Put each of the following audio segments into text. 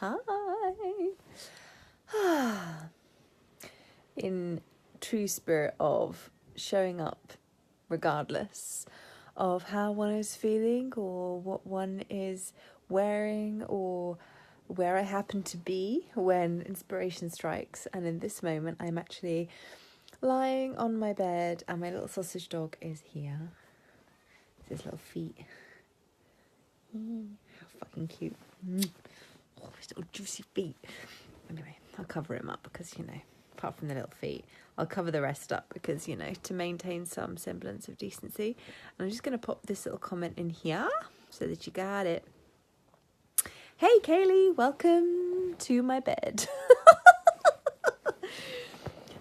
Hi. In true spirit of showing up regardless of how one is feeling or what one is wearing or where I happen to be when inspiration strikes. And in this moment, I'm actually lying on my bed and my little sausage dog is here. His little feet. How fucking cute. Oh, his little juicy feet. Anyway, I'll cover him up because, apart from the little feet, I'll cover the rest up because, to maintain some semblance of decency. And I'm just going to pop this little comment in here so that you got it. Hey, Kaylee, welcome to my bed.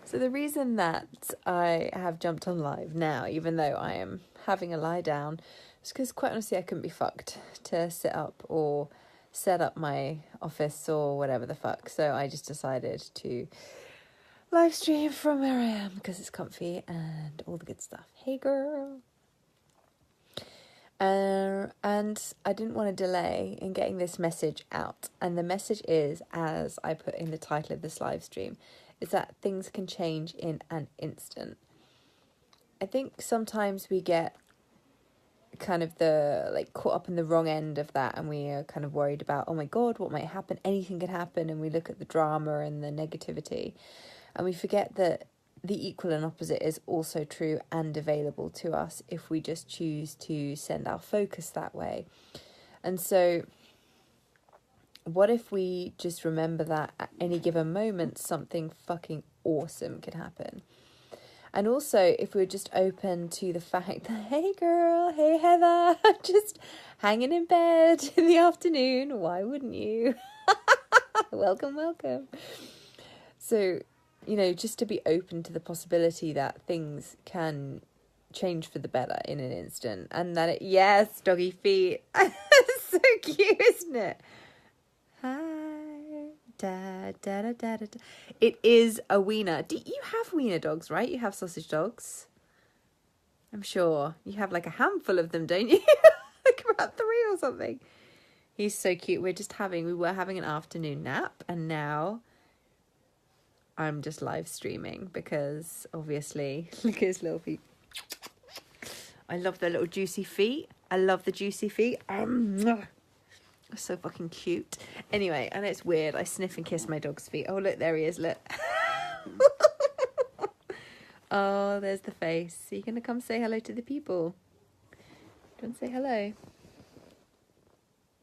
So the reason that I have jumped on live now, even though I am having a lie down, is because quite honestly I couldn't be fucked to sit up or set up my office or whatever the fuck. So I just decided to live stream from where I am because it's comfy and all the good stuff. Hey girl. And I didn't want to delay in getting this message out. And the message is, as I put in the title of this live stream, is that things can change in an instant. I think sometimes we get kind of caught up in the wrong end of that, and we are kind of worried about, oh my God, what might happen? Anything could happen. And we look at the drama and the negativity, and we forget that the equal and opposite is also true and available to us if we just choose to send our focus that way. And so what if we just remember that at any given moment, something fucking awesome could happen? And also, if we're just open to the fact that, hey girl, hey Heather, just hanging in bed in the afternoon, why wouldn't you? Welcome. So, just to be open to the possibility that things can change for the better in an instant. And that yes, doggy feet. So cute, isn't it? Hi. Da, da, da, da, da. It is a wiener. Do you have wiener dogs, right? You have sausage dogs. I'm sure. You have like a handful of them, don't you? Like about 3 or something. He's so cute. We were having an afternoon nap, and now I'm just live streaming because obviously, look at his little feet. I love the little juicy feet. I love the juicy feet. So fucking cute. Anyway, and it's weird. I sniff and kiss my dog's feet. Oh, look, there he is. Look. Oh, there's the face. Are you going to come say hello to the people? Do you want to say hello?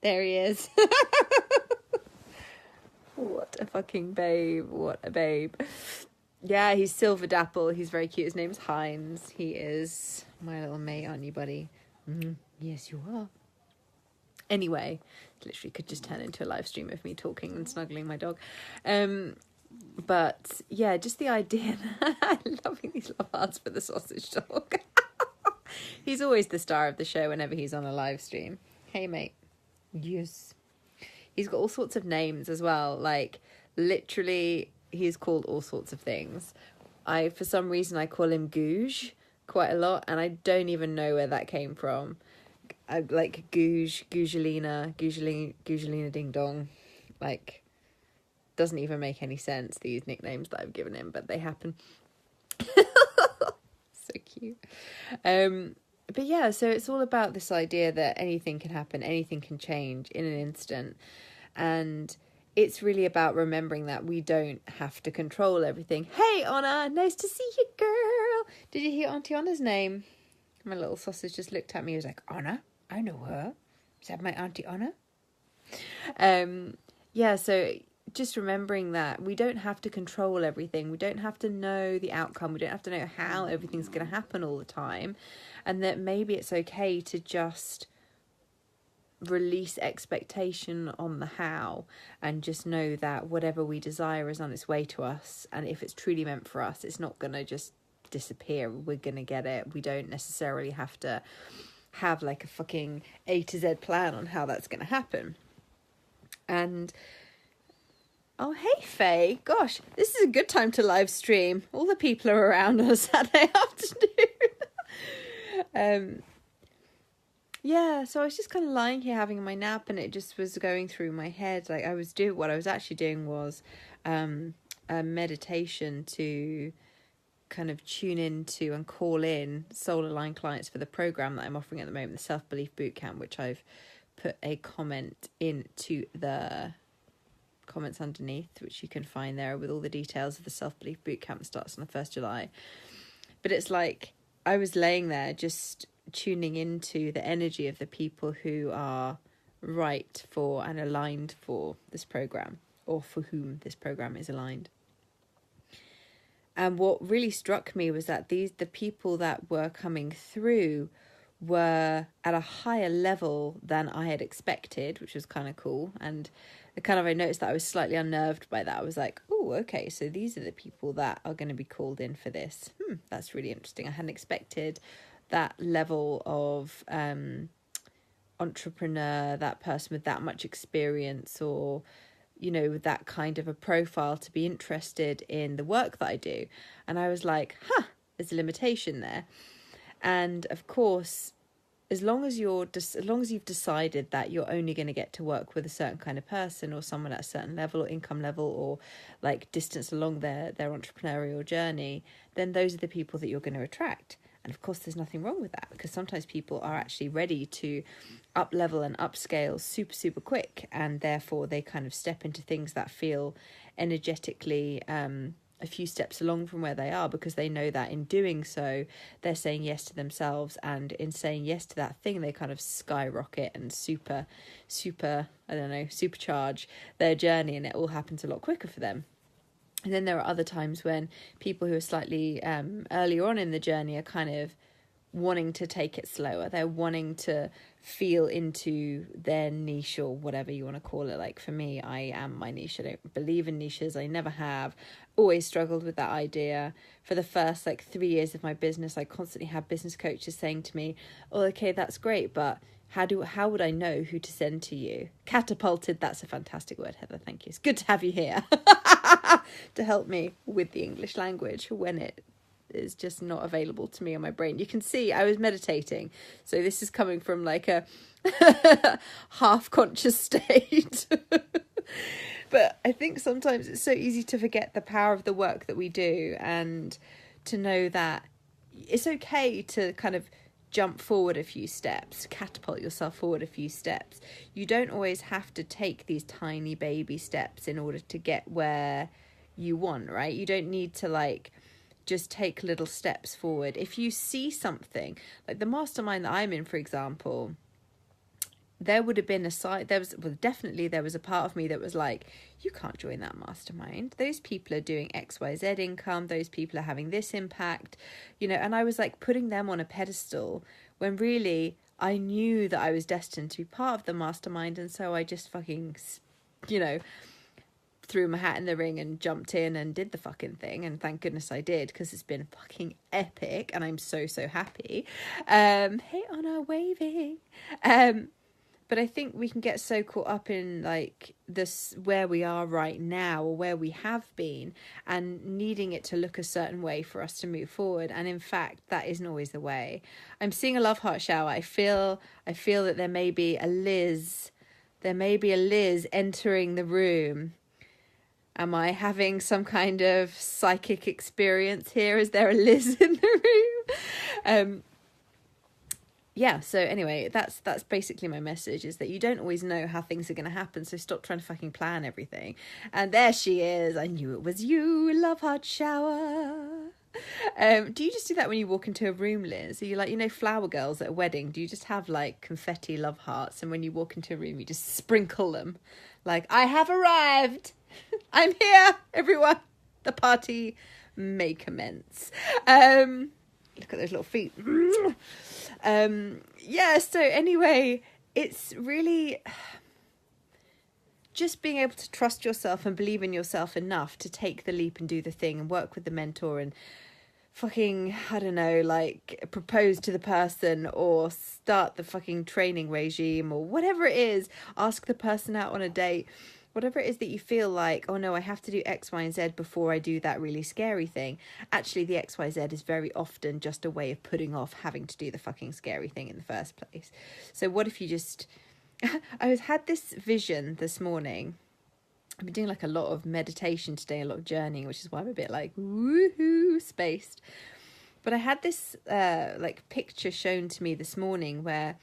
There he is. What a fucking babe. What a babe. Yeah, he's Silver Dapple. He's very cute. His name's Heinz. He is my little mate, aren't you, buddy? Mm-hmm. Yes, you are. Anyway, literally could just turn into a live stream of me talking and snuggling my dog. But yeah, just the idea. I'm loving these love hearts for the sausage dog. He's always the star of the show whenever he's on a live stream. Hey, mate. Yes. He's got all sorts of names as well. Like, literally, he's called all sorts of things. For some reason, I call him Googe quite a lot, and I don't even know where that came from. I like Googe, Googelina Ding Dong. Like, doesn't even make any sense, these nicknames that I've given him, but they happen. So cute. But yeah, so it's all about this idea that anything can happen, anything can change in an instant. And it's really about remembering that we don't have to control everything. Hey, Anna, nice to see you, girl. Did you hear Auntie Anna's name? My little sausage just looked at me and was like, Anna? I know her. Is that my Auntie Anna? Yeah, so just remembering that we don't have to control everything. We don't have to know the outcome. We don't have to know how everything's going to happen all the time. And that maybe it's okay to just release expectation on the how and just know that whatever we desire is on its way to us. And if it's truly meant for us, it's not going to just disappear. We're going to get it. We don't necessarily have to have like a fucking A to Z plan on how that's going to happen. And oh, hey, Faye. Gosh, this is a good time to live stream. All the people are around on a Saturday afternoon. Yeah, so I was just kind of lying here having my nap, and it just was going through my head. Like what I was actually doing was a meditation to kind of tune into and call in soul aligned clients for the program that I'm offering at the moment, the Self Belief Bootcamp, which I've put a comment into the comments underneath, which you can find there with all the details of the Self Belief Bootcamp that starts on the 1st July. But it's like I was laying there just tuning into the energy of the people who are right for and aligned for this program, or for whom this program is aligned. And what really struck me was that the people that were coming through were at a higher level than I had expected, which was kind of cool. And I noticed that I was slightly unnerved by that. I was like, oh, okay, so these are the people that are going to be called in for this. That's really interesting. I hadn't expected that level of entrepreneur, that person with that much experience, or with that kind of a profile to be interested in the work that I do. And I was like, there's a limitation there. And of course, as long as you've decided that you're only going to get to work with a certain kind of person, or someone at a certain level or income level, or like distance along their entrepreneurial journey, then those are the people that you're going to attract. And of course, there's nothing wrong with that, because sometimes people are actually ready to up level and upscale super, super quick. And therefore, they kind of step into things that feel energetically a few steps along from where they are, because they know that in doing so, they're saying yes to themselves. And in saying yes to that thing, they kind of skyrocket and supercharge their journey. And it all happens a lot quicker for them. And then there are other times when people who are slightly earlier on in the journey are kind of wanting to take it slower. They're wanting to feel into their niche, or whatever you want to call it. Like for me, I am my niche. I don't believe in niches. I never have. Always struggled with that idea. For the first 3 years of my business, I constantly had business coaches saying to me, oh, okay, that's great, but how would I know who to send to you? Catapulted, that's a fantastic word, Heather, thank you. It's good to have you here to help me with the English language when it is just not available to me on my brain. You can see I was meditating, so this is coming from like a half-conscious state. But I think sometimes it's so easy to forget the power of the work that we do, and to know that it's okay to kind of jump forward a few steps, catapult yourself forward a few steps. You don't always have to take these tiny baby steps in order to get where you want, right? You don't need to just take little steps forward. If you see something, like the mastermind that I'm in, for example, there would have been there was a part of me that was like, you can't join that mastermind. Those people are doing XYZ income. Those people are having this impact, and I was like putting them on a pedestal when really I knew that I was destined to be part of the mastermind. And so I just fucking, threw my hat in the ring and jumped in and did the fucking thing. And thank goodness I did, because it's been fucking epic. And I'm so, so happy. Hey, Anna, waving. But I think we can get so caught up in this, where we are right now, or where we have been, and needing it to look a certain way for us to move forward. And in fact, that isn't always the way. I'm seeing a love heart shower. I feel that there may be a Liz entering the room. Am I having some kind of psychic experience here? Is there a Liz in the room? Yeah, so anyway, that's basically my message, is that you don't always know how things are going to happen, so stop trying to fucking plan everything. And there she is. I knew it was you, love heart shower. Do you just do that when you walk into a room, Liz? Are you flower girls at a wedding? Do you just have confetti love hearts, and when you walk into a room, you just sprinkle them? I have arrived. I'm here, everyone. The party may commence. Look at those little feet. So anyway, it's really just being able to trust yourself and believe in yourself enough to take the leap and do the thing, and work with the mentor, and fucking, I don't know, propose to the person, or start the fucking training regime, or whatever it is, ask the person out on a date. whatever it is that you feel like, oh no, I have to do X, Y, and Z before I do that really scary thing. Actually, the X, Y, Z is very often just a way of putting off having to do the fucking scary thing in the first place. So what if you just... I had this vision this morning. I've been doing like a lot of meditation today, a lot of journeying, which is why I'm a bit like woohoo spaced. But I had this like picture shown to me this morning where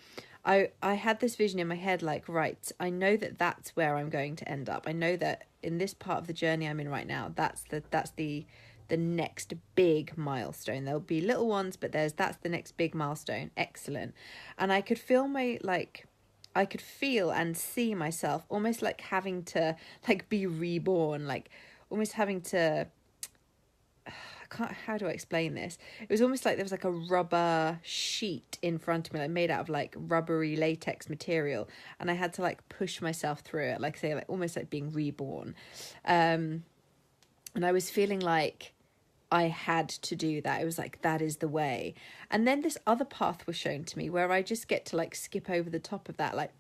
I had this vision in my head, like, right, I know that that's where I'm going to end up. I know that in this part of the journey I'm in right now, that's the next big milestone. There'll be little ones, but that's the next big milestone. Excellent. And I could feel I could feel and see myself almost like having to like be reborn, like almost having to... how do I explain this? It was almost like there was like a rubber sheet in front of me, like made out of like rubbery latex material, and I had to like push myself through it, like say, like almost like being reborn. And I was feeling like I had to do that. It was like, that is the way. And then this other path was shown to me where I just get to like skip over the top of that, like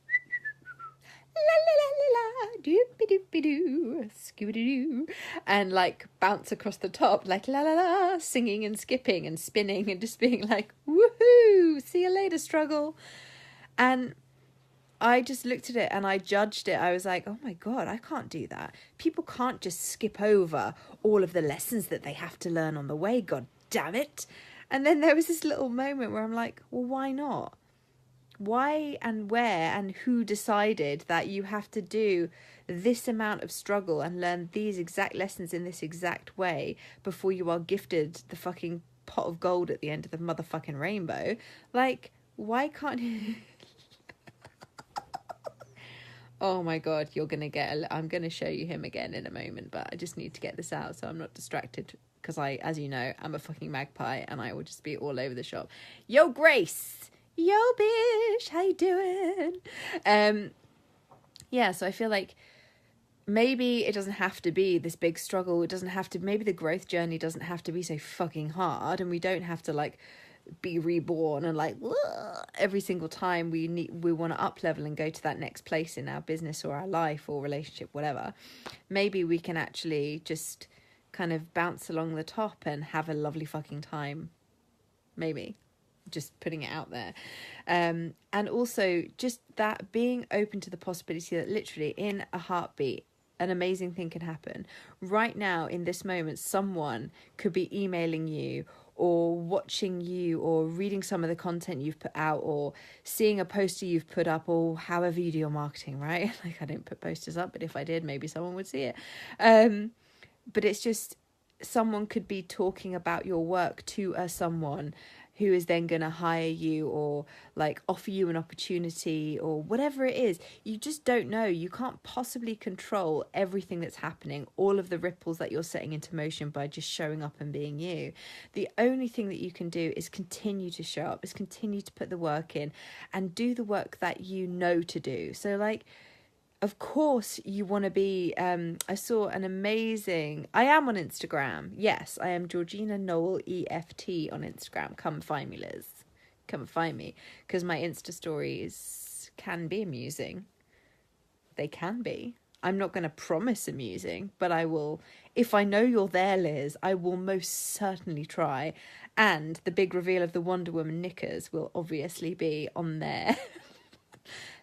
la la la la la, doopy doopy doo, scooby doo, and like bounce across the top, like la la la, singing and skipping and spinning and just being like, woohoo, see you later, struggle. And I just looked at it and I judged it. I was like, oh my God, I can't do that. People can't just skip over all of the lessons that they have to learn on the way. God damn it. And then there was this little moment where I'm like, well, why not? Why and where and who decided that you have to do this amount of struggle and learn these exact lessons in this exact way before you are gifted the fucking pot of gold at the end of the motherfucking rainbow? Like, why can't you... Oh my God, you're going to I'm going to show you him again in a moment, but I just need to get this out so I'm not distracted because as you know, I'm a fucking magpie and I will just be all over the shop. Yo, Grace! Yo, bitch! How you doing? Yeah, so I feel like maybe it doesn't have to be this big struggle. It doesn't have to, maybe the growth journey doesn't have to be so fucking hard, and we don't have to like be reborn and like every single time we want to up level and go to that next place in our business or our life or relationship, whatever. Maybe we can actually just kind of bounce along the top and have a lovely fucking time. Maybe. Just putting it out there. And also just that being open to the possibility that literally in a heartbeat an amazing thing can happen. Right now in this moment, someone could be emailing you or watching you or reading some of the content you've put out or seeing a poster you've put up or however you do your marketing, right? Like, I don't put posters up, but if I did, maybe someone would see it. But it's just someone could be talking about your work to someone who is then going to hire you or like offer you an opportunity or whatever it is. You just don't know. You can't possibly control everything that's happening, all of the ripples that you're setting into motion by just showing up and being you. The only thing that you can do is continue to show up, is continue to put the work in and do the work that you know to do. So like, of course you want to be, I saw an amazing, I am on Instagram. Yes, I am Georgina Noel EFT on Instagram. Come find me, Liz. Come find me. Because my Insta stories can be amusing. They can be. I'm not going to promise amusing, but I will, if I know you're there, Liz, I will most certainly try. And the big reveal of the Wonder Woman knickers will obviously be on there.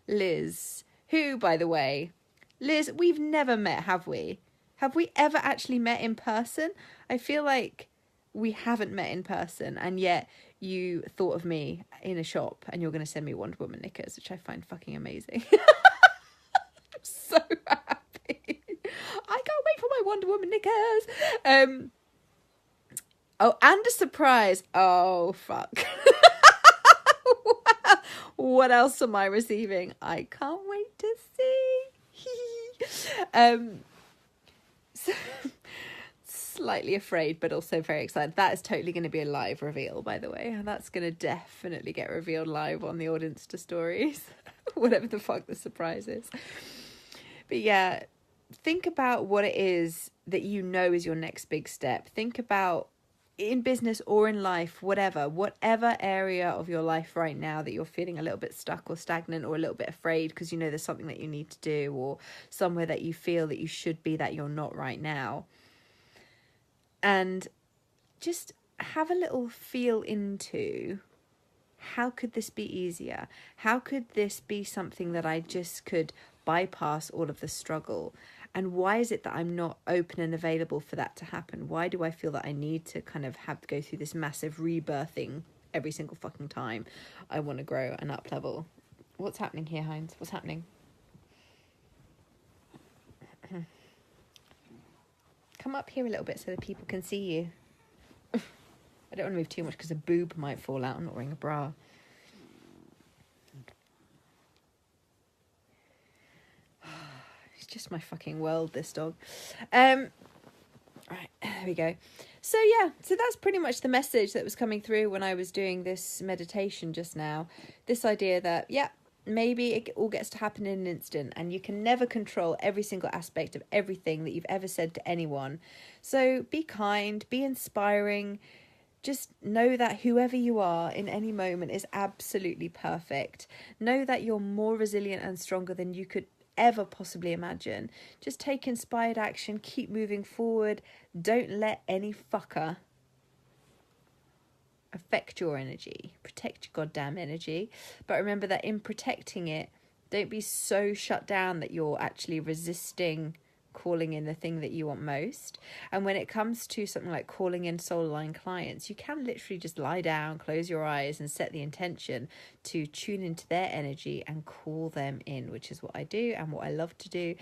Liz, who, by the way, Liz, we've never met, have we? Have we ever actually met in person? I feel like we haven't met in person, and yet you thought of me in a shop and you're going to send me Wonder Woman knickers, which I find fucking amazing. I'm so happy. I can't wait for my Wonder Woman knickers. Oh, and a surprise. Oh, fuck. What else am I receiving? I can't wait to see. So, slightly afraid, but also very excited. That is totally going to be a live reveal, by the way. And that's going to definitely get revealed live on the audience to stories. Whatever the fuck the surprise is. But yeah, think about what it is that you know is your next big step. Think about in business or in life, whatever area of your life right now that you're feeling a little bit stuck or stagnant or a little bit afraid because you know there's something that you need to do, or somewhere that you feel that you should be that you're not right now. And just have a little feel into, how could this be easier? How could this be something that I just could bypass all of the struggle? And why is it that I'm not open and available for that to happen? Why do I feel that I need to kind of have to go through this massive rebirthing every single fucking time I want to grow and up level? What's happening here, Heinz? What's happening? Come up here a little bit so that people can see you. I don't want to move too much because a boob might fall out. I'm not wearing a bra. It's just my fucking world, this dog. Right, there we go. So yeah, so that's pretty much the message that was coming through when I was doing this meditation just now. This idea that, yeah, maybe it all gets to happen in an instant, and you can never control every single aspect of everything that you've ever said to anyone. So be kind, be inspiring. Just know that whoever you are in any moment is absolutely perfect. Know that you're more resilient and stronger than you could ever possibly imagine. Just take inspired action, keep moving forward. Don't let any fucker affect your energy. Protect your goddamn energy. But remember that in protecting it, don't be so shut down that you're actually resisting calling in the thing that you want most. And when it comes to something like calling in soul aligned clients, you can literally just lie down, close your eyes, and set the intention to tune into their energy and call them in, which is what I do and what I love to do.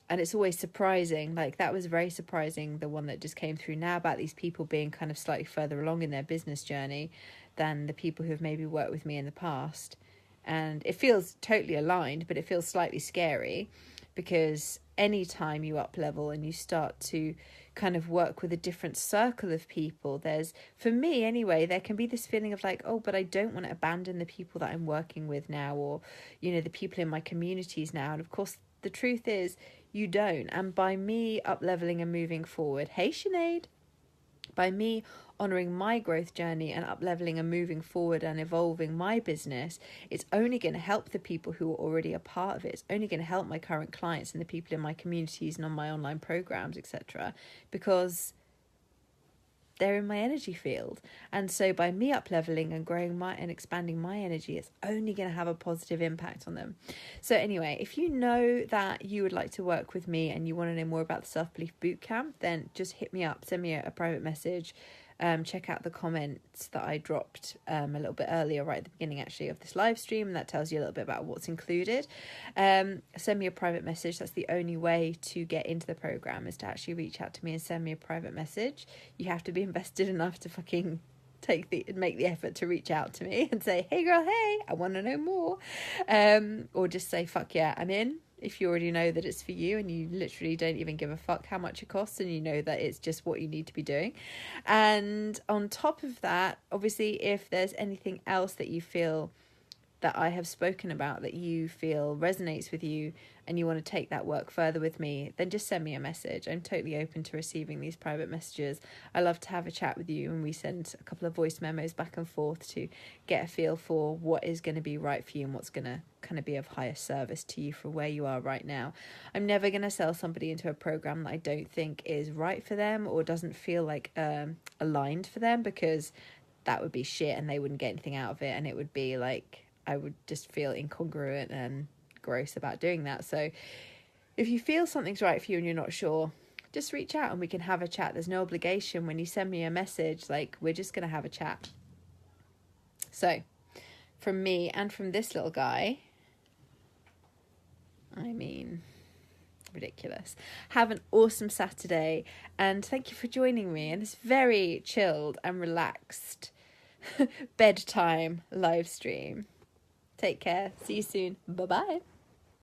And it's always surprising. Like, that was very surprising, the one that just came through now about these people being kind of slightly further along in their business journey than the people who have maybe worked with me in the past. And it feels totally aligned, but it feels slightly scary, because anytime you up level and you start to kind of work with a different circle of people, there's, for me anyway, there can be this feeling of like, oh, but I don't want to abandon the people that I'm working with now, or, you know, the people in my communities now. And of course, the truth is you don't. And by me up leveling and moving forward, hey Sinead, by me honouring my growth journey and up leveling and moving forward and evolving my business, it's only going to help the people who are already a part of it. It's only going to help my current clients and the people in my communities and on my online programs, etc., because they're in my energy field. And so by me up leveling and growing my and expanding my energy, it's only going to have a positive impact on them. So anyway, if you know that you would like to work with me and you want to know more about the Self-Belief Bootcamp, then just hit me up, send me a private message. Check out the comments that I dropped a little bit earlier, right at the beginning actually of this live stream, and that tells you a little bit about what's included. Send me a private message. That's the only way to get into the program, is to actually reach out to me and send me a private message. You have to be invested enough to fucking make the effort to reach out to me and say, hey girl, hey, I want to know more, or just say fuck yeah, I'm in. If you already know that it's for you and you literally don't even give a fuck how much it costs, and you know that it's just what you need to be doing. And on top of that, obviously, if there's anything else that you feel that I have spoken about that you feel resonates with you and you want to take that work further with me, then just send me a message. I'm totally open to receiving these private messages. I love to have a chat with you, and we send a couple of voice memos back and forth to get a feel for what is going to be right for you and what's going to kind of be of higher service to you for where you are right now. I'm never going to sell somebody into a program that I don't think is right for them or doesn't feel like aligned for them, because that would be shit and they wouldn't get anything out of it, and it would be like, I would just feel incongruent and gross about doing that. So if you feel something's right for you and you're not sure, just reach out and we can have a chat. There's no obligation when you send me a message. Like, we're just going to have a chat. So from me and from this little guy, I mean, ridiculous. Have an awesome Saturday, and thank you for joining me in this very chilled and relaxed bedtime live stream. Take care. See you soon. Bye-bye.